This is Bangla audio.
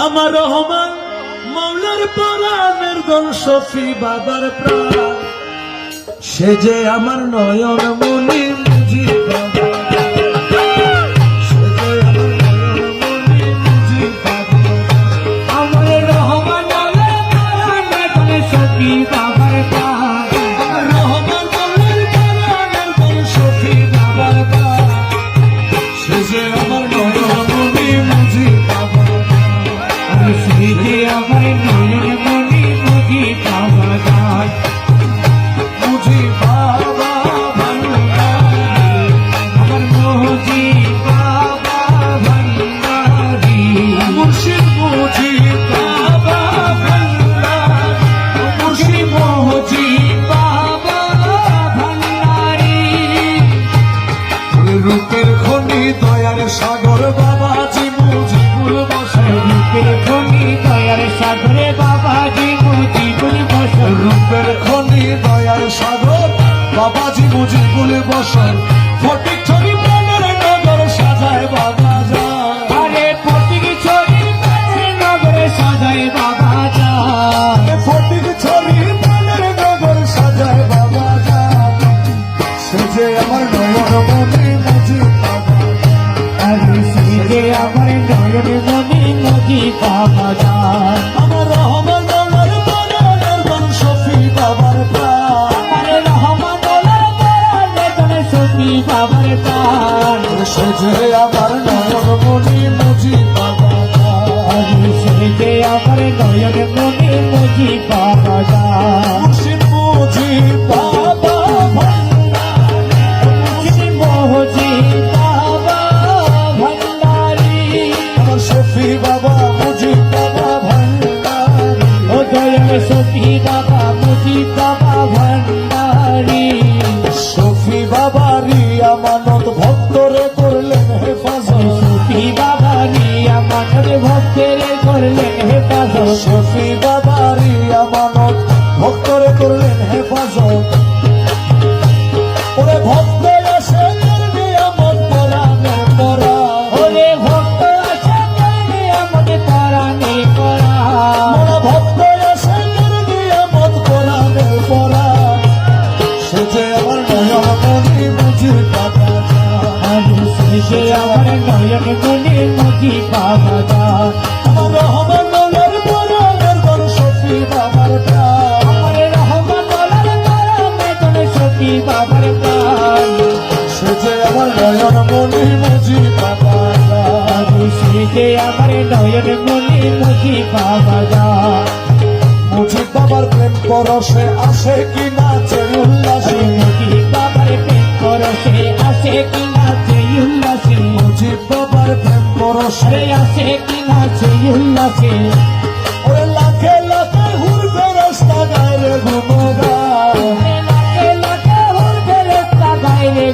আমার রহমান মৌলার পরাণের দল শফি বাবার প্রাণ, সে যে আমার নয়ন মনি মুজিব বাবা, সে যে আমার নয়ন মনি মুজিব বাবা। আমার রহমান মৌলার পরাণের দল শফি বাবার প্রাণ, আমার রহমান মৌলার পরাণের দল শফি বাবার প্রাণ, সে যে আমার নয়ন মনি মুজিব বাবা। সে যে আমার নয়ন মনি মুজিব বাবা গান। মুজিব বাবা ভান্ডারী, আমার মুজিব বাবা ভান্ডারী, মুর্শিদ মুজিব বাবা ভান্ডারী, মুর্শিদ মুজিব বাবা ভান্ডারী। রূপের খনি দয়ার সাগর বাবাজি মুজিবুল বসর, রূপের খনি দয়ার সাগরে বাবাজি মুজিবুল বসর, রূপের খনি দয়ার সাগর বাবাজি মুজিবুল বসর। ফটিক ছড়ি প্রাণের নগর সাজায় বাবা যায়, আরে ফটিক ছড়ি প্রাণের নগরে সাজায় বাবা যায়। ফটিক ছড়ি প্রাণের নগর সাজায় বাবা যায়, সে যে আমার নয়ন মনি মুজিব বাবা। আরে সে যে আমার নয়ন মনি মুজিব বাবা যায়। আমার রহমান মৌলার পরাণের দল শফি বাবার প্রাণ, আমার রহমান মৌলার পরাণের দল শফি বাবার প্রাণ, সে যে আমার নয়ন মনি মুজিব বাবা। আরে সে যে আমার নয়ন মনি মুজিব বাবা যায়। মুর্শিদ মুজিব বাবা ভান্ডারী, মুজিব বাবা ভান্ডারী, আমার শফি বাবা মুজিব বাবা ভান্ডারী। ও দয়াল শফি বাবা মুজিব বাবা ভান্ডারী। শফি বাবারি আমানত ভক্তরে করলেন হেফাজত, শফি বাবা রিয়া মানব ভক্তের করলেন হেফাজত, শফি বাবারি আমানত ভক্তরে করলেন হেফাজত। ওরে ভক্ত আসে নিয়ামত পরাণের পরা, ওরে ভক্ত আছে কানে আমাদের পরাণে পরা। মোরা ভক্ত আসে নিয়ামত পরাণের পরা, সে যে আমার নয়ন মনি মুজিব বাবা যায়। আমি সে আমার নয়ন মনে মুজিব বাবা যায়। আমার রহমান মৌলার পরাণের দল শফি বাবার প্রাণ, আমার রহমান মৌলার পরাণে দল শফি বাবার প্রাণ, সে যে আমার নয়ন মনি মুজিব বাবা যায়। আমি সে যে আমার নয়ন মনে মুজিব বাবা যায়। মুজিব বাবার প্রেম পরশে আসে কি নাচে উল্লাসে, মুজিব বাবার প্রেম পরশে আসে কি নাচে উল্লাসে, মুজিব বাবার প্রেম পরশে আসে কি নাচে উল্লাসে। ওরে লাখে লাখে হুরবে রাস্তা গায়ে রে গুণগান, লাখে লাখে হুর ফেরেশতা গায়ে রে